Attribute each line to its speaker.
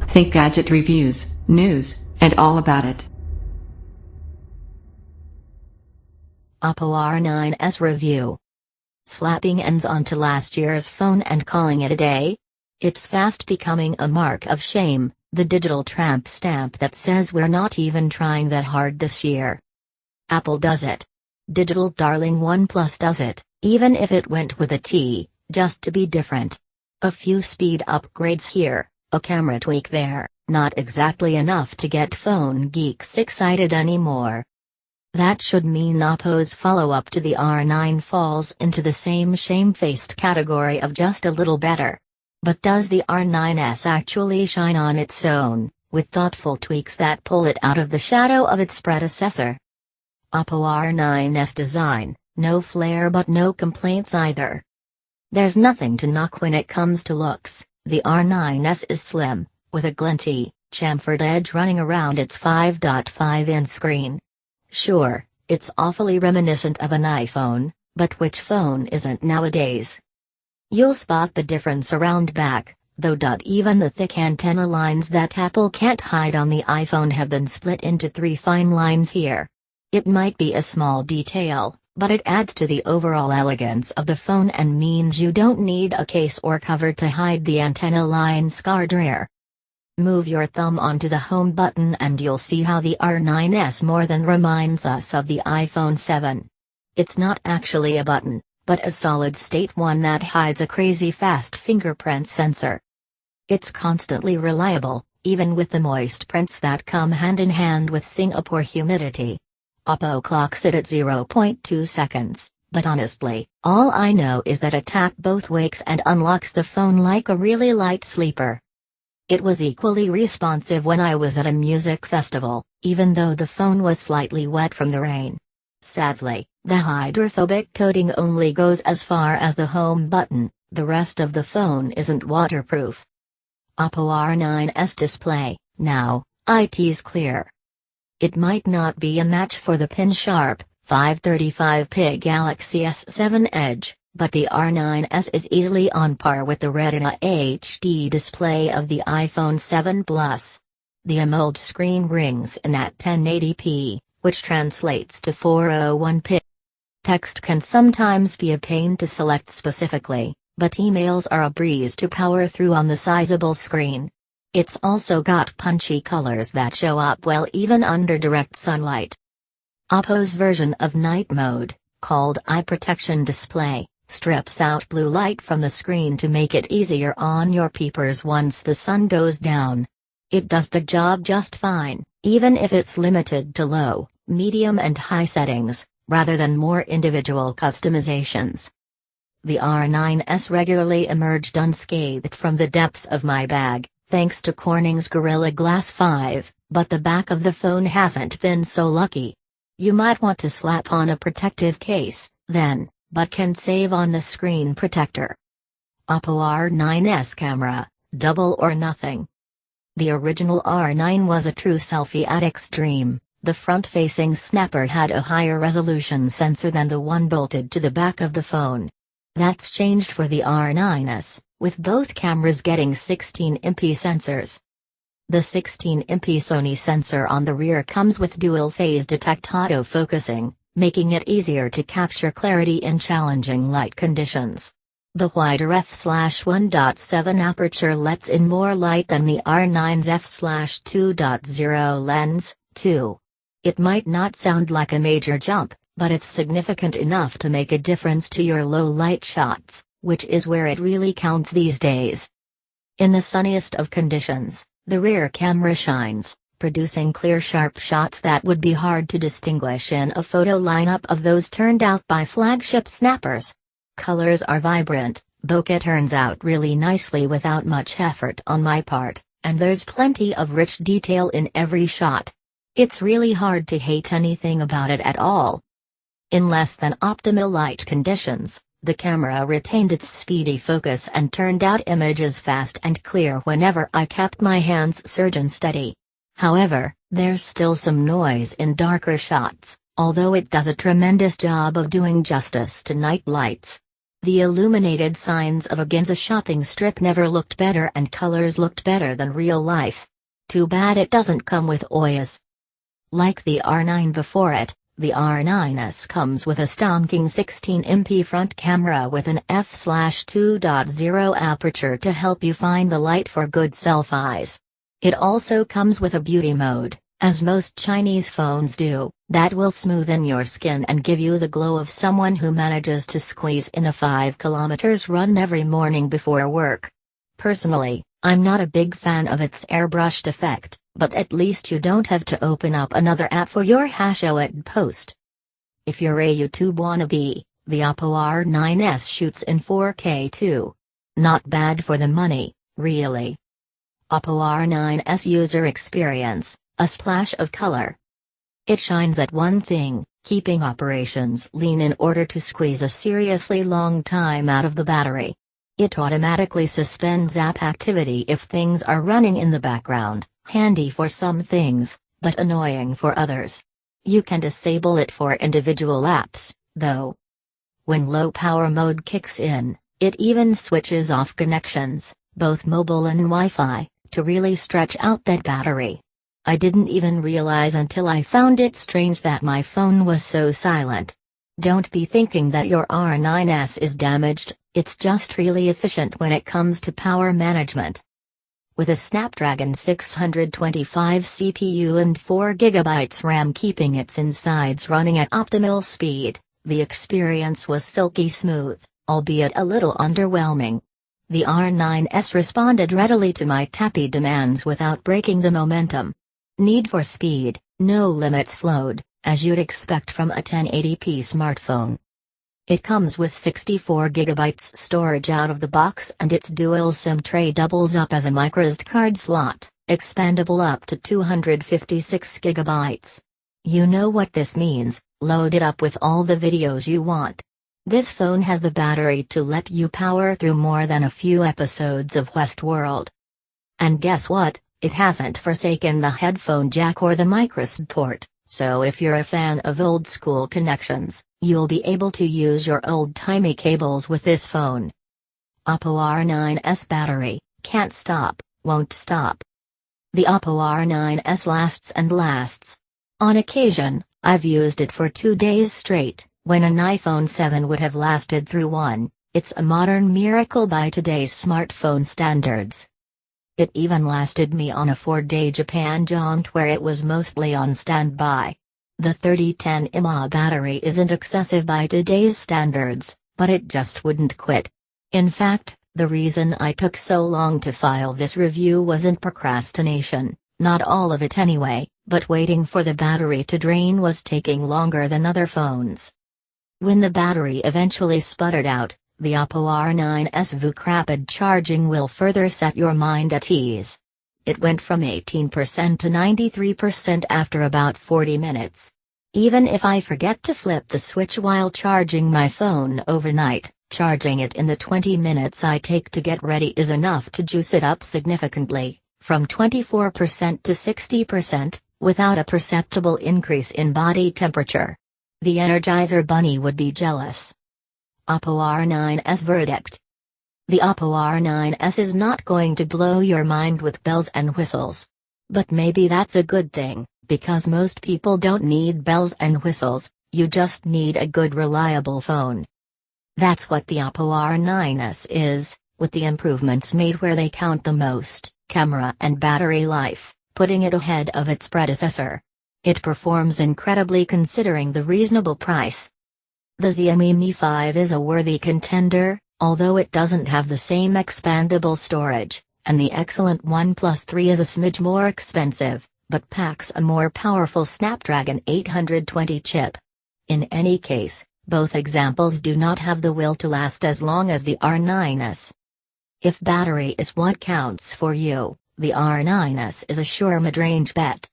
Speaker 1: Think gadget reviews, news, and all about it.
Speaker 2: Oppo R9s review. Slapping ends onto last year's phone and calling it a day? It's fast becoming a mark of shame, the digital tramp stamp that says we're not even trying that hard this year. Apple does it. Digital darling OnePlus does it, even if it went with a T, just to be different. A few speed upgrades here, a camera tweak there, not exactly enough to get phone geeks excited anymore. That should mean Oppo's follow-up to the R9 falls into the same shamefaced category of just a little better. But does the R9s actually shine on its own, with thoughtful tweaks that pull it out of the shadow of its predecessor? Oppo R9s design, no flair but no complaints either. There's nothing to knock when it comes to looks. The R9s is slim, with a glinty, chamfered edge running around its 5.5-inch screen. Sure, it's awfully reminiscent of an iPhone, but which phone isn't nowadays? You'll spot the difference around back, though. Even the thick antenna lines that Apple can't hide on the iPhone have been split into 3 fine lines here. It might be a small detail, but it adds to the overall elegance of the phone and means you don't need a case or cover to hide the antenna line scarred rear. Move your thumb onto the home button and you'll see how the R9s more than reminds us of the iPhone 7. It's not actually a button, but a solid-state one that hides a crazy fast fingerprint sensor. It's constantly reliable, even with the moist prints that come hand in hand with Singapore humidity. Oppo clocks it at 0.2 seconds, but honestly, all I know is that a tap both wakes and unlocks the phone like a really light sleeper. It was equally responsive when I was at a music festival, even though the phone was slightly wet from the rain. Sadly, the hydrophobic coating only goes as far as the home button, the rest of the phone isn't waterproof. Oppo R9s display, now, it's clear. It might not be a match for the pin-sharp, 535p Galaxy S7 Edge, but the R9s is easily on par with the Retina HD display of the iPhone 7 Plus. The AMOLED screen rings in at 1080p, which translates to 401p. Text can sometimes be a pain to select specifically, but emails are a breeze to power through on the sizable screen. It's also got punchy colors that show up well even under direct sunlight. Oppo's version of night mode, called Eye Protection Display, strips out blue light from the screen to make it easier on your peepers once the sun goes down. It does the job just fine, even if it's limited to low, medium and high settings, rather than more individual customizations. The R9s regularly emerged unscathed from the depths of my bag, thanks to Corning's Gorilla Glass 5, but the back of the phone hasn't been so lucky. You might want to slap on a protective case, then, but can save on the screen protector. Oppo R9s camera, double or nothing. The original R9 was a true selfie at extreme. The front-facing snapper had a higher resolution sensor than the one bolted to the back of the phone. That's changed for the R9s, with both cameras getting 16MP sensors. The 16MP Sony sensor on the rear comes with dual-phase detect autofocusing, making it easier to capture clarity in challenging light conditions. The wider f/1.7 aperture lets in more light than the R9's f/2.0 lens, too. It might not sound like a major jump, but it's significant enough to make a difference to your low-light shots, which is where it really counts these days. In the sunniest of conditions, the rear camera shines, producing clear sharp shots that would be hard to distinguish in a photo lineup of those turned out by flagship snappers. Colors are vibrant, bokeh turns out really nicely without much effort on my part, and there's plenty of rich detail in every shot. It's really hard to hate anything about it at all. In less than optimal light conditions, the camera retained its speedy focus and turned out images fast and clear whenever I kept my hands surgeon steady. However, there's still some noise in darker shots, although it does a tremendous job of doing justice to night lights. The illuminated signs of a Ginza shopping strip never looked better and colors looked better than real life. Too bad it doesn't come with OIS. Like the R9 before it, the R9s comes with a stonking 16MP front camera with an f/2.0 aperture to help you find the light for good selfies. It also comes with a beauty mode, as most Chinese phones do, that will smoothen your skin and give you the glow of someone who manages to squeeze in a 5 kilometers run every morning before work. Personally, I'm not a big fan of its airbrushed effect, but at least you don't have to open up another app for your hashoed post. If you're a YouTube wannabe, the Oppo R9s shoots in 4K too. Not bad for the money, really. Oppo R9s user experience, a splash of color. It shines at one thing, keeping operations lean in order to squeeze a seriously long time out of the battery. It automatically suspends app activity if things are running in the background, handy for some things, but annoying for others. You can disable it for individual apps, though. When low power mode kicks in, it even switches off connections, both mobile and Wi-Fi, to really stretch out that battery. I didn't even realize until I found it strange that my phone was so silent. Don't be thinking that your R9s is damaged, it's just really efficient when it comes to power management. With a Snapdragon 625 CPU and 4GB RAM keeping its insides running at optimal speed, the experience was silky smooth, albeit a little underwhelming. The R9s responded readily to my tappy demands without breaking the momentum. Need for speed, no limits flowed, as you'd expect from a 1080p smartphone. It comes with 64GB storage out of the box and its dual SIM tray doubles up as a microSD card slot, expandable up to 256GB. You know what this means, load it up with all the videos you want. This phone has the battery to let you power through more than a few episodes of Westworld. And guess what? It hasn't forsaken the headphone jack or the microSD port, so if you're a fan of old-school connections, you'll be able to use your old-timey cables with this phone. Oppo R9s battery, can't stop, won't stop. The Oppo R9s lasts and lasts. On occasion, I've used it for 2 days straight. When an iPhone 7 would have lasted through one, it's a modern miracle by today's smartphone standards. It even lasted me on a 4-day Japan jaunt where it was mostly on standby. The 3010 mAh battery isn't excessive by today's standards, but it just wouldn't quit. In fact, the reason I took so long to file this review wasn't procrastination, not all of it anyway, but waiting for the battery to drain was taking longer than other phones. When the battery eventually sputtered out, the Oppo R9s VOOC rapid charging will further set your mind at ease. It went from 18% to 93% after about 40 minutes. Even if I forget to flip the switch while charging my phone overnight, charging it in the 20 minutes I take to get ready is enough to juice it up significantly, from 24% to 60%, without a perceptible increase in body temperature. The Energizer Bunny would be jealous. Oppo R9s verdict. The Oppo R9s is not going to blow your mind with bells and whistles. But maybe that's a good thing, because most people don't need bells and whistles, you just need a good reliable phone. That's what the Oppo R9s is, with the improvements made where they count the most, camera and battery life, putting it ahead of its predecessor. It performs incredibly considering the reasonable price. The Xiaomi Mi 5 is a worthy contender, although it doesn't have the same expandable storage, and the excellent OnePlus 3 is a smidge more expensive, but packs a more powerful Snapdragon 820 chip. In any case, both examples do not have the will to last as long as the R9s. If battery is what counts for you, the R9s is a sure mid-range bet.